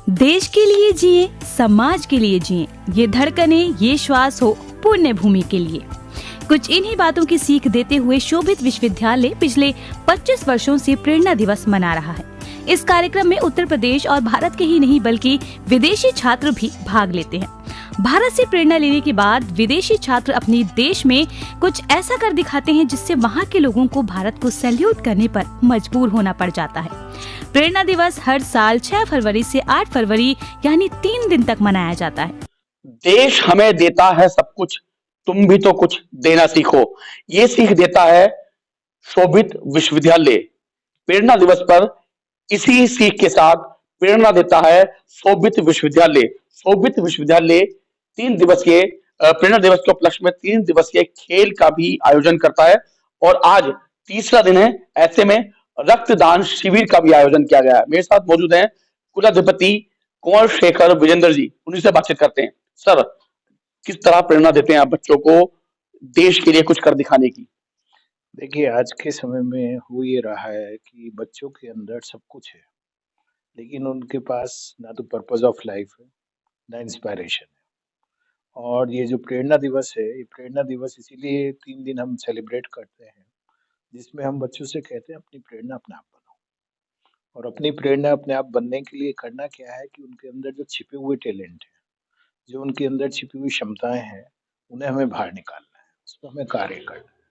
देश के लिए जिए, समाज के लिए जिए, ये धड़कने, ये श्वास हो पुण्य भूमि के लिए। कुछ इन्हीं बातों की सीख देते हुए शोभित विश्वविद्यालय पिछले 25 वर्षों से प्रेरणा दिवस मना रहा है। इस कार्यक्रम में उत्तर प्रदेश और भारत के ही नहीं बल्कि विदेशी छात्र भी भाग लेते हैं। भारत से प्रेरणा लेने के बाद विदेशी छात्र अपने देश में कुछ ऐसा कर दिखाते हैं जिससे वहाँ के लोगों को भारत को सैल्यूट करने पर मजबूर होना पड़ जाता है। प्रेरणा दिवस हर साल 6 फरवरी से 8 फरवरी यानी 3 दिन तक मनाया जाता है। देश हमें देता है सब कुछ, तुम भी तो कुछ देना सीखो। ये सीख देता है शोभित विश्वविद्यालय। प्रेरणा दिवस पर इसी सीख के साथ प्रेरणा देता है शोभित विश्वविद्यालय। शोभित विश्वविद्यालय 3 दिवसीय प्रेरणा दिवस के उपलक्ष्य में 3 दिवसीय खेल का भी आयोजन करता है और आज तीसरा दिन है। ऐसे में रक्तदान शिविर का भी आयोजन किया गया है। मेरे साथ मौजूद हैं कुलाधिपति कुंवर शेखर विजेंद्र जी, उन्हीं से बातचीत करते हैं। सर, किस तरह प्रेरणा देते हैं आप बच्चों को देश के लिए कुछ कर दिखाने की? देखिए, आज के समय में हो ये रहा है कि बच्चों के अंदर सब कुछ है, लेकिन उनके पास ना तो पर्पस ऑफ लाइफ है, ना इंस्पिरेशन है। और ये जो प्रेरणा दिवस है, ये प्रेरणा दिवस इसीलिए 3 दिन हम सेलिब्रेट करते हैं, जिसमें हम बच्चों से कहते हैं अपनी प्रेरणा अपने आप बनो। और अपनी प्रेरणा अपने आप बनने के लिए करना क्या है कि उनके अंदर जो छिपे हुए टैलेंट हैं, जो उनके अंदर छिपी हुई क्षमताएँ हैं, उन्हें हमें बाहर निकालना है, उसमें हमें कार्य करना है।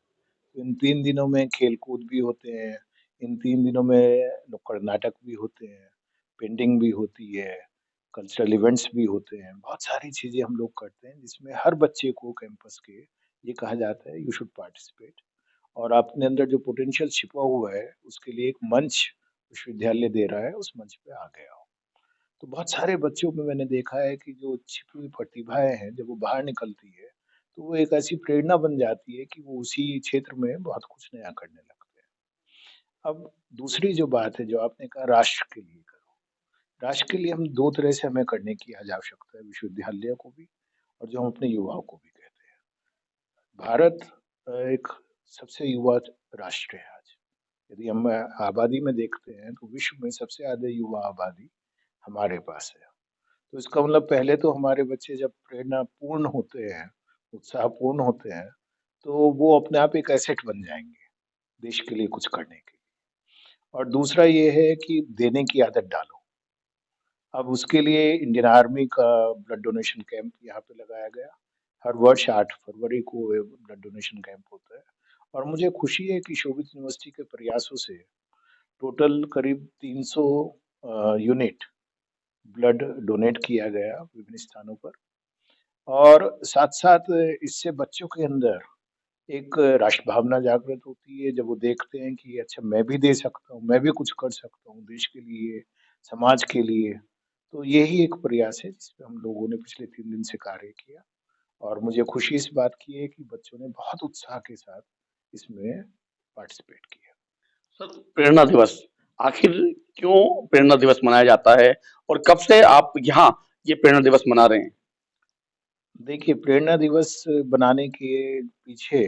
तो इन 3 दिनों में खेल-कूद भी होते हैं, इन 3 दिनों में नुक्कड़ नाटक भी होते हैं, पेंटिंग भी होती है, कल्चरल इवेंट्स भी होते हैं, बहुत सारी चीज़ें हम लोग करते हैं जिसमें हर बच्चे को कैंपस के ये कहा जाता है यू शुड पार्टिसिपेट। और अपने अंदर जो पोटेंशियल छिपा हुआ है, उसके लिए एक मंच विश्वविद्यालय दे रहा है, उस मंच पे आगे आओ। तो बहुत सारे बच्चों में मैंने देखा है कि जो छिपी हुई प्रतिभाएँ हैं, जब वो बाहर निकलती है, तो वो एक ऐसी प्रेरणा बन जाती है कि वो उसी क्षेत्र में बहुत कुछ नया करने लगते हैं। अब दूसरी जो बात है, जो आपने कहा राष्ट्र के लिए करो। राष्ट्र के लिए हम 2 तरह से हमें करने की आज आवश्यकता है, विश्वविद्यालय को भी और जो हम अपने युवाओं को भी कहते हैं। भारत एक सबसे युवा राष्ट्र है आज। यदि हम आबादी में देखते हैं, तो विश्व में सबसे ज़्यादा युवा आबादी हमारे पास है। तो इसका मतलब पहले तो हमारे बच्चे जब प्रेरणापूर्ण होते हैं, उत्साहपूर्ण होते हैं, तो वो अपने आप एक एसेट बन जाएँगे, देश के लिए कुछ करने के लिए। और दूसरा ये है कि देने की आदत डालो। अब उसके लिए इंडियन आर्मी का ब्लड डोनेशन कैंप यहाँ पे लगाया गया। हर वर्ष 8 फरवरी को ये ब्लड डोनेशन कैंप होता है और मुझे खुशी है कि शोभित यूनिवर्सिटी के प्रयासों से टोटल करीब 300 यूनिट ब्लड डोनेट किया गया विभिन्न स्थानों पर। और साथ-साथ इससे बच्चों के अंदर एक राष्ट्र भावना जागृत होती है जब वो देखते हैं कि अच्छा मैं भी दे सकता हूँ, मैं भी कुछ कर सकता हूँ देश के लिए, समाज के लिए। तो यही एक प्रयास है जिसपे हम लोगों ने पिछले 3 दिन से कार्य किया और मुझे खुशी इस बात की है कि बच्चों ने बहुत उत्साह के साथ इसमें पार्टिसिपेट किया। सर, प्रेरणा दिवस आखिर क्यों प्रेरणा दिवस मनाया जाता है और कब से आप यहाँ ये प्रेरणा दिवस मना रहे हैं? देखिए, प्रेरणा दिवस बनाने के पीछे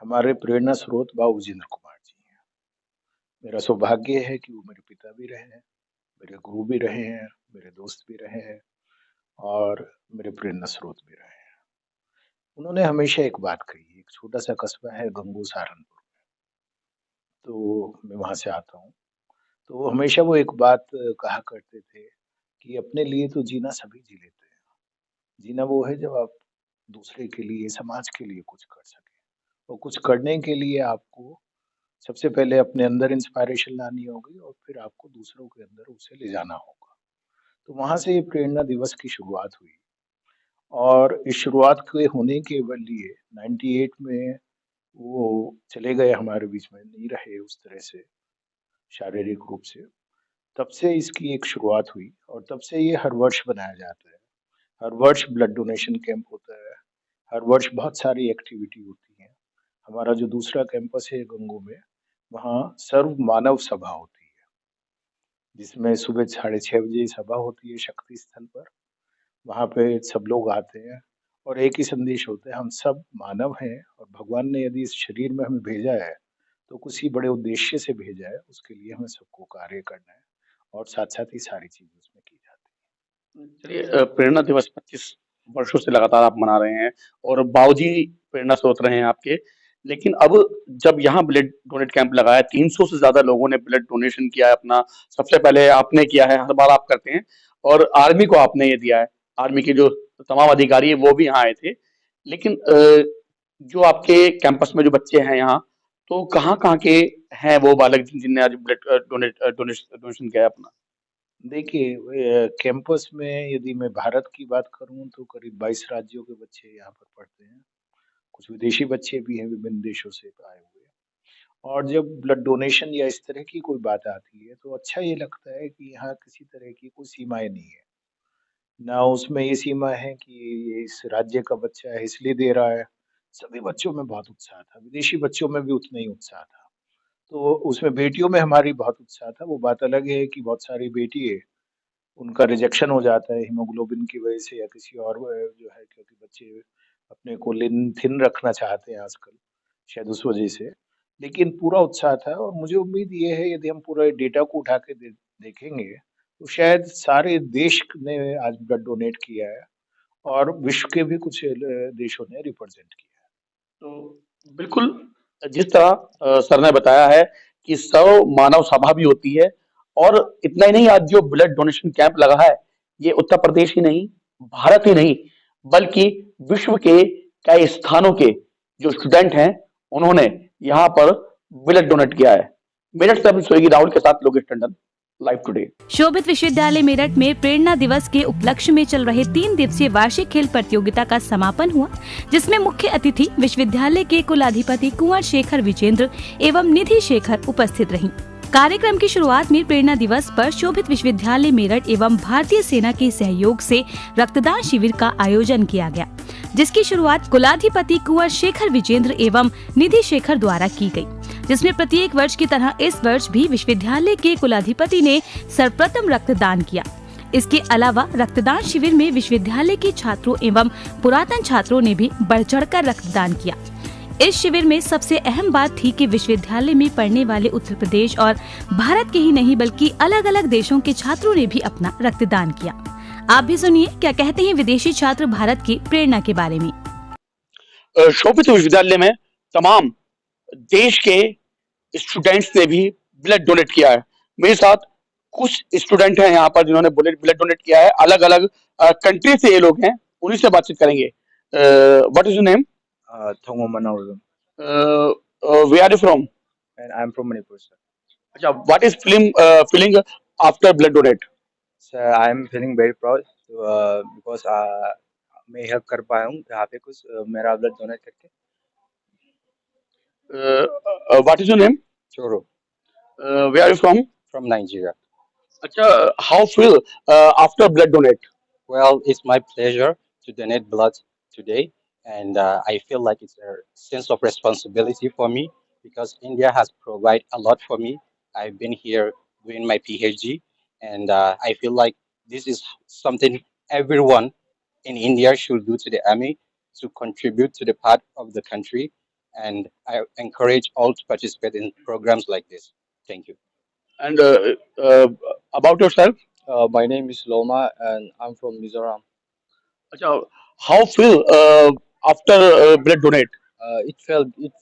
हमारे प्रेरणा स्रोत बाबू विजेंद्र कुमार जी हैं। मेरा सौभाग्य है कि वो मेरे पिता भी रहे हैं, मेरे गुरु भी रहे हैं, मेरे दोस्त भी रहे हैं और मेरे प्रेरणा स्रोत भी रहे हैं। उन्होंने हमेशा एक बात कही है, एक छोटा-सा कस्बा है गंगो सहारनपुर, तो मैं वहाँ से आता हूँ। तो हमेशा वो एक बात कहा करते थे कि अपने लिए तो जीना सभी जी लेते हैं। जीना वो है जब आप दूसरे के लिए, समाज के लिए कुछ कर सकें। और कुछ करने के लिए आपको सबसे पहले अपने अंदर इंस्पिरेशन लानी होगी और फिर आपको दूसरों के अंदर उसे ले जाना होगा। तो वहाँ से ये प्रेरणा दिवस की शुरुआत हुई और इस शुरुआत के होने के लिए 98 में वो चले गए हमारे बीच में, नहीं रहे उस तरह से शारीरिक रूप से। तब से इसकी एक शुरुआत हुई और तब से ये हर वर्ष बनाया जाता है। हर वर्ष ब्लड डोनेशन कैंप होता है, हर वर्ष बहुत सारी एक्टिविटी होती हैं। हमारा जो दूसरा कैंपस है गंगो में, वहाँ सर्व मानव सभा होती है, जिसमें सुबह 6:30 बजे सभा होती है शक्ति स्थल पर। वहाँ पे सब लोग आते हैं और एक ही संदेश होता है, हम सब मानव हैं और भगवान ने यदि इस शरीर में हमें भेजा है, तो किसी बड़े उद्देश्य से भेजा है, उसके लिए हमें सबको कार्य करना है और साथ-साथ ही सारी चीज़ें उसमें की जाती हैं। चलिए, प्रेरणा दिवस 25 वर्षों से लगातार आप मना रहे हैं और बाबूजी प्रेरणा स्रोत रहे हैं आपके। लेकिन अब जब यहाँ ब्लड डोनेट कैंप लगा है, 300 से ज़्यादा लोगों ने ब्लड डोनेशन किया है अपना। सबसे पहले आपने किया है, हर बार आप करते हैं और आर्मी को आपने ये दिया है। आर्मी के जो तमाम अधिकारी हैं, वो भी यहाँ आए थे। लेकिन जो आपके कैंपस में जो बच्चे हैं यहाँ, तो कहाँ-कहाँ के हैं वो बालक जिनने आज ब्लड डोनेशन किया है अपना? देखिए कैंपस में यदि मैं भारत की बात करूँ तो करीब 22 राज्यों के बच्चे यहाँ पर पढ़ते हैं। कुछ विदेशी बच्चे भी हैं विभिन्न देशों से आए हुए। और जब ब्लड डोनेशन या इस तरह की कोई बात आती है तो अच्छा ये लगता है कि यहाँ किसी तरह की कोई सीमाएँ नहीं है। ना उसमें ये सीमा है कि ये इस राज्य का बच्चा है इसलिए दे रहा है। सभी बच्चों में बहुत उत्साह था, विदेशी बच्चों में भी उतना ही उत्साह था। तो उसमें बेटियों में हमारी बहुत उत्साह था। वो बात अलग है कि बहुत सारी बेटी है उनका रिजेक्शन हो जाता है हीमोग्लोबिन की वजह से या किसी और जो है क्योंकि बच्चे अपने को लिन थिन रखना चाहते हैं आजकल, शायद उस वजह से। लेकिन पूरा उत्साह था और मुझे उम्मीद ये है यदि हम पूरे डेटा को उठा के देखेंगे, तो शायद सारे देश ने आज ब्लड डोनेट किया है और विश्व के भी कुछ देशों ने रिप्रेजेंट किया है। तो बिल्कुल, जिस तरह सर ने बताया है कि सर्व मानव सभा भी होती है और इतना ही नहीं, आज जो ब्लड डोनेशन कैंप लगा है, ये उत्तर प्रदेश ही नहीं, भारत ही नहीं, बल्कि विश्व के कई स्थानों के जो स्टूडेंट हैं, उन्होंने यहाँ पर ब्लड डोनेट किया है। मेरठ से अभी सोएगी राहुल के साथ लोकेश टंडन, लाइव टुडे। शोभित विश्वविद्यालय मेरठ में प्रेरणा दिवस के उपलक्ष्य में चल रहे 3 दिवसीय वार्षिक खेल प्रतियोगिता का समापन हुआ, जिसमें मुख्य अतिथि विश्वविद्यालय के कुलाधिपति कुंवर शेखर विजेंद्र एवं निधि शेखर उपस्थित रहीं। कार्यक्रम की शुरुआत में प्रेरणा दिवस पर शोभित विश्वविद्यालय मेरठ एवं भारतीय सेना के सहयोग से रक्तदान शिविर का आयोजन किया गया, जिसकी शुरुआत कुलाधिपति कुंवर शेखर विजेंद्र एवं निधि शेखर द्वारा की गई, जिसमें प्रत्येक वर्ष की तरह इस वर्ष भी विश्वविद्यालय के कुलाधिपति ने सर्वप्रथम रक्तदान किया। इसके अलावा रक्तदान शिविर में विश्वविद्यालय के छात्रों एवं पुरातन छात्रों ने भी बढ़ चढ़कर रक्तदान किया। इस शिविर में सबसे अहम बात थी कि विश्वविद्यालय में पढ़ने वाले उत्तर प्रदेश और भारत के ही नहीं बल्कि अलग अलग देशों के छात्रों ने भी अपना रक्तदान किया। आप भी सुनिए क्या कहते हैं विदेशी छात्र भारत की प्रेरणा के बारे में। शोभित विश्वविद्यालय में तमाम देश के स्टूडेंट्स ने भी ब्लड डोनेट किया है। मेरे साथ कुछ स्टूडेंट हैं यहाँ पर जिन्होंने ब्लड डोनेट किया है। अलग अलग कंट्री से ये लोग हैं, उन्हीं से बातचीत करेंगे। What is your name? Thongo Manawagam, where are you from? and I'm from Manipur, sir. अच्छा, what is feeling after blood donate? So I'm feeling very proud because मैं हेल्प कर पाया हूँ यहाँ पे कुछ मेरा ब्लड डोनेट करके। What is your name? Choro where are you from? from Nigeria. अच्छा, how feel after blood donate? Well, it's my pleasure to donate blood today, and I feel like it's a sense of responsibility for me because India has provided a lot for me. I've been here doing my PhD, and I feel like this is something everyone in India should do to the army to contribute to the part of the country. And I encourage all to participate in programs like this. Thank you. And about yourself? My name is Loma, and I'm from Mizoram. अच्छा, how feel after blood donate? It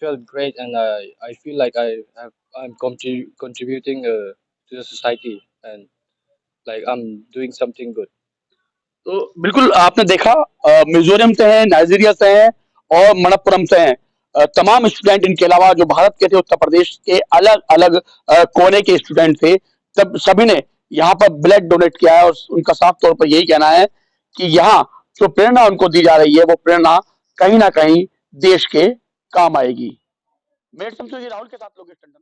felt great, and I feel like I'm contributing to the society, and like I'm doing something good. तो बिल्कुल आपने देखा, मिजोरम से हैं, Nigeria से हैं और मणप्पुरम से हैं। तमाम स्टूडेंट इनके अलावा जो भारत के थे, उत्तर प्रदेश के अलग अलग कोने के स्टूडेंट थे, तब सभी ने यहाँ पर ब्लड डोनेट किया है और उनका साफ तौर पर यही कहना है कि यहाँ जो प्रेरणा उनको दी जा रही है, वो प्रेरणा कहीं ना कहीं देश के काम आएगी। मेरे समझो ये राहुल के साथ लोकेश टंडन।